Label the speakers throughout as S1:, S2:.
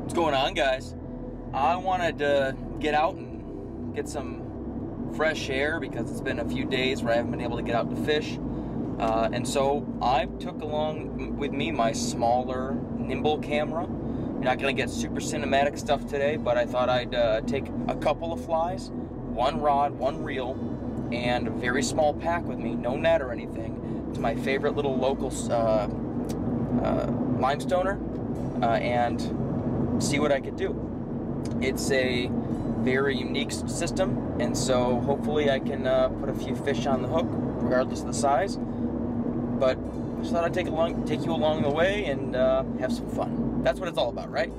S1: What's going on, guys? I wanted to get out and get some fresh air because it's been a few days where I haven't been able to get out to fish. And so I took along with me my smaller, nimble camera. You're not going to get super cinematic stuff today, but I thought I'd take a couple of flies, one rod, one reel, and a very small pack with me, no net or anything, to my favorite little local limestoner, and see what I could do. It's a very unique system, and so hopefully I can put a few fish on the hook, regardless of the size. But I just thought I'd take you along the way and have some fun. That's what it's all about, right?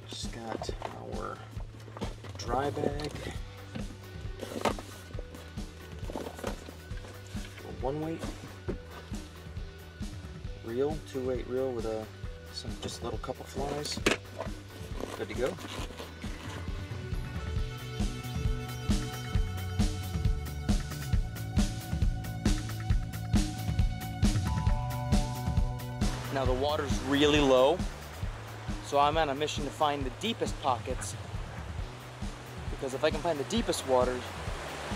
S1: Just got our dry bag, one weight reel, 2-weight reel with just a little couple flies. Good to go. Now the water's really low, so I'm on a mission to find the deepest pockets, because if I can find the deepest waters,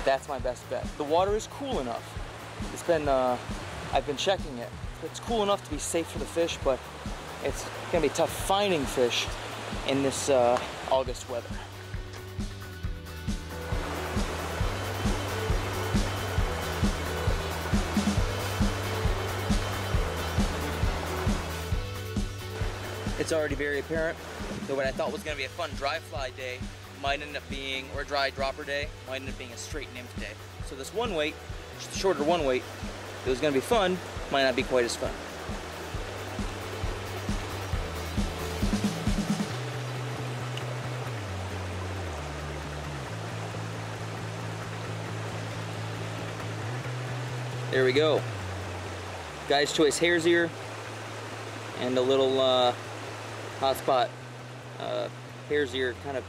S1: that's my best bet. The water is cool enough. It's been, I've been checking it. It's cool enough to be safe for the fish, but it's gonna be tough finding fish in this August weather. It's already very apparent that what I thought was going to be a fun dry fly day might end up being, or a dry dropper day, might end up being a straight nymph day. So this one weight, just a shorter one weight, it was going to be fun, might not be quite as fun. There we go. Guy's choice hare's ear and a little hot spot hare's ear kind of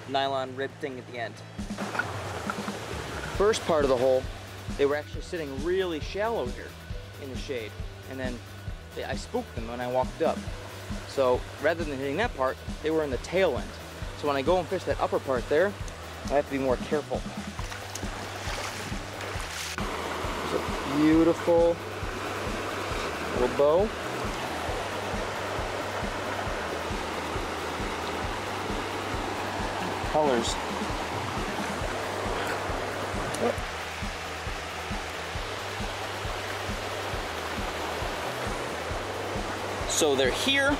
S1: nylon rib thing at the end. First part of the hole, they were actually sitting really shallow here in the shade, and then I spooked them when I walked up. So rather than hitting that part, they were in the tail end. So when I go and fish that upper part there, I have to be more careful. There's a beautiful little bow. Colors. Oh. So they're here.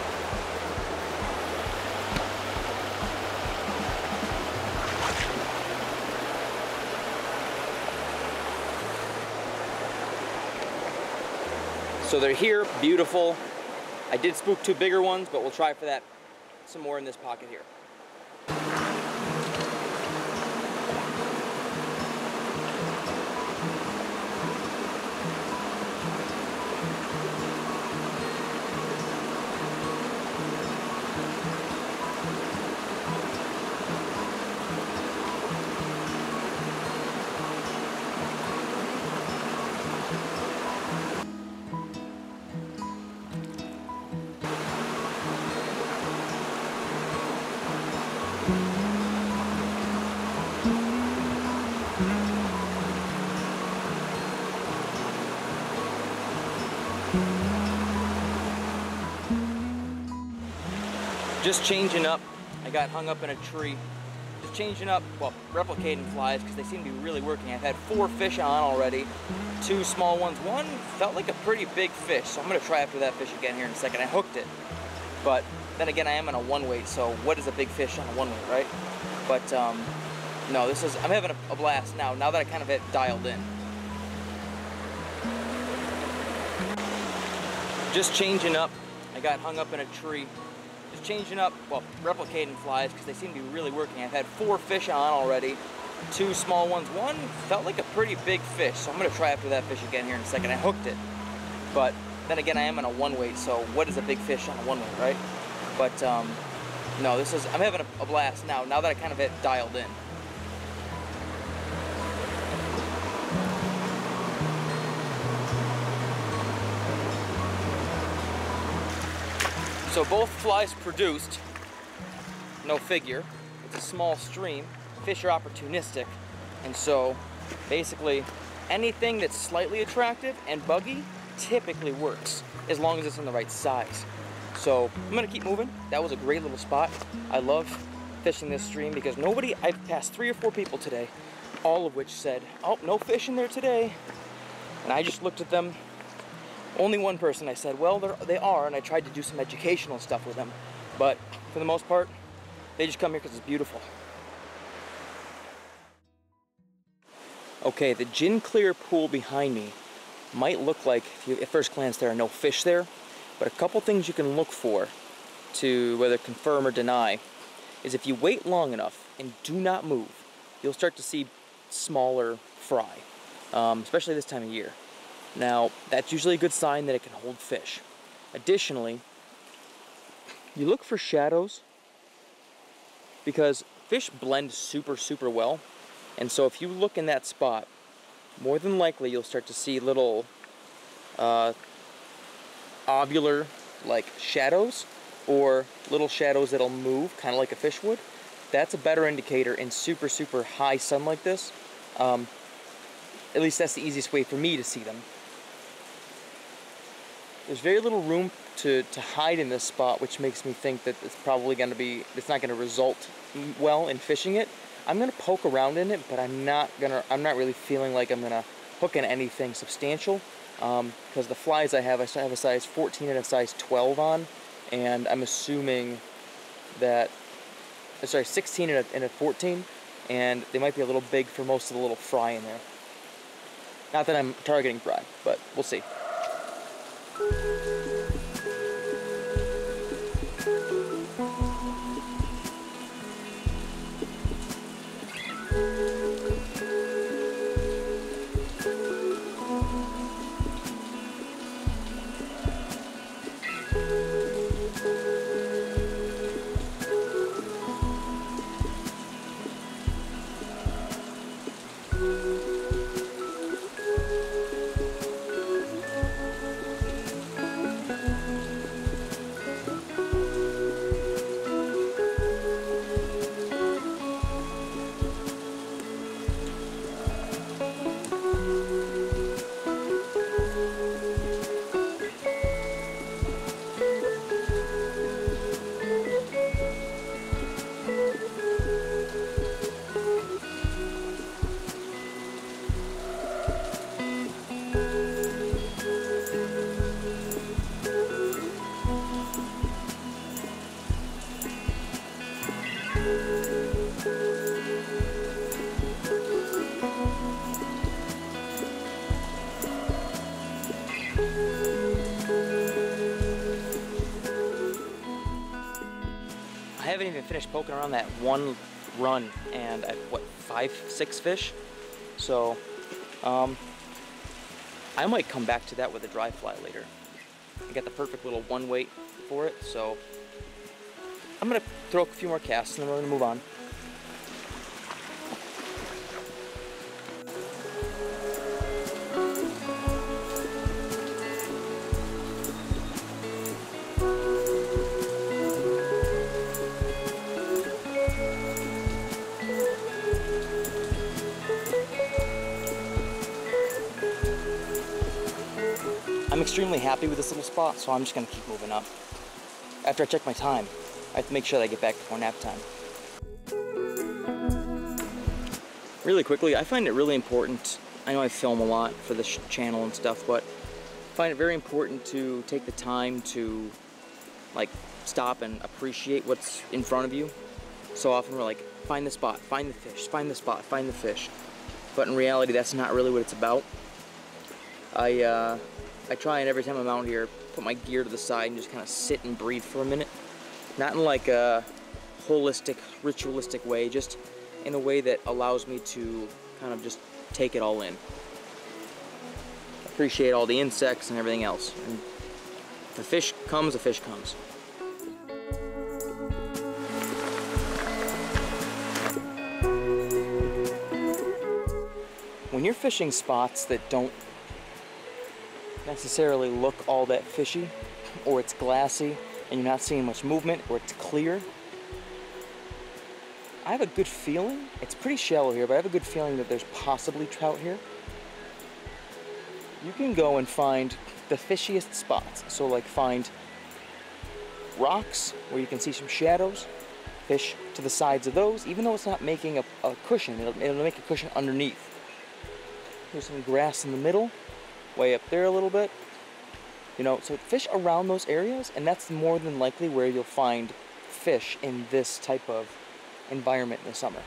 S1: So they're here, beautiful. I did spook two bigger ones, but we'll try for that some more in this pocket here. Just changing up. I got hung up in a tree. Just changing up, well, replicating flies because they seem to be really working. I've had 4 fish on already, 2 small ones. One felt like a pretty big fish, so I'm gonna try after that fish again here in a second. I hooked it, but then again, I am on a 1 weight, so what is a big fish on a 1 weight, right? But No, I'm having a blast now that I kind of had dialed in. Just changing up. I got hung up in a tree. Just changing up, well, replicating flies because they seem to be really working. I've had 4 fish on already, 2 small ones. One felt like a pretty big fish, so I'm gonna try after that fish again here in a second. I hooked it, but then again, I am on a 1-weight, so what is a big fish on a 1-weight, right? But no, I'm having a blast now that I kind of had dialed in. So both flies produced, no figure. It's a small stream. Fish are opportunistic, and so basically anything that's slightly attractive and buggy typically works as long as it's in the right size. So I'm gonna keep moving. That was a great little spot. I love fishing this stream because I've passed 3 or 4 people today, all of which said, oh, no fish in there today. And I just looked at them. Only one person I said, well, they are, and I tried to do some educational stuff with them. But for the most part, they just come here because it's beautiful. Okay, the gin clear pool behind me might look like, at first glance, there are no fish there, but a couple things you can look for to whether confirm or deny is if you wait long enough and do not move, you'll start to see smaller fry, especially this time of year. Now, that's usually a good sign that it can hold fish. Additionally, you look for shadows because fish blend super, super well. And so if you look in that spot, more than likely you'll start to see little ovular like shadows or little shadows that'll move, kind of like a fish would. That's a better indicator in super, super high sun like this. At least that's the easiest way for me to see them. There's very little room to hide in this spot, which makes me think that it's probably going to be, it's not going to result well in fishing it. I'm going to poke around in it, but I'm not really feeling like I'm going to hook in anything substantial, because the flies I have a size 14 and a size 12 on, and I'm assuming that, sorry, 16 and a 14, and they might be a little big for most of the little fry in there. Not that I'm targeting fry, but we'll see. I haven't even finished poking around that one run, and I've, what, 5, 6 fish? So, I might come back to that with a dry fly later. I got the perfect little 1-weight for it, so I'm gonna throw a few more casts and then we're gonna move on. I'm extremely happy with this little spot, so I'm just gonna keep moving up. After I check my time, I have to make sure that I get back before nap time. Really quickly, I find it really important, I know I film a lot for this channel and stuff, but I find it very important to take the time to like stop and appreciate what's in front of you. So often we're like find the spot, find the fish, find the spot, find the fish. But in reality, that's not really what it's about. I try and every time I'm out here, put my gear to the side and just kind of sit and breathe for a minute. Not in like a holistic, ritualistic way, just in a way that allows me to kind of just take it all in. Appreciate all the insects and everything else. And if a fish comes, a fish comes. When you're fishing spots that don't necessarily look all that fishy, or it's glassy and you're not seeing much movement, or it's clear, I have a good feeling, it's pretty shallow here, but I have a good feeling that there's possibly trout here. You can go and find the fishiest spots. So like find rocks where you can see some shadows, fish to the sides of those, even though it's not making a cushion, it'll make a cushion underneath. There's some grass in the middle, way up there a little bit. You know, so fish around those areas, and that's more than likely where you'll find fish in this type of environment in the summer.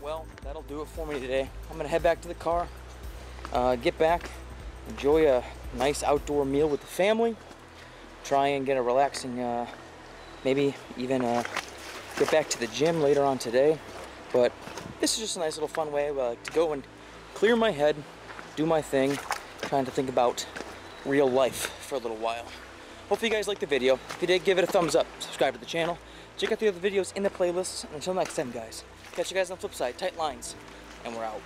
S1: Well, that'll do it for me today. I'm gonna head back to the car, get back, enjoy a nice outdoor meal with the family, try and get a relaxing, maybe even get back to the gym later on today. But this is just a nice little fun way to go and clear my head, do my thing, trying to think about real life for a little while. Hopefully you guys liked the video. If you did, give it a thumbs up, subscribe to the channel, check out the other videos in the playlist, and until next time guys, catch you guys on the flip side. Tight lines, and we're out.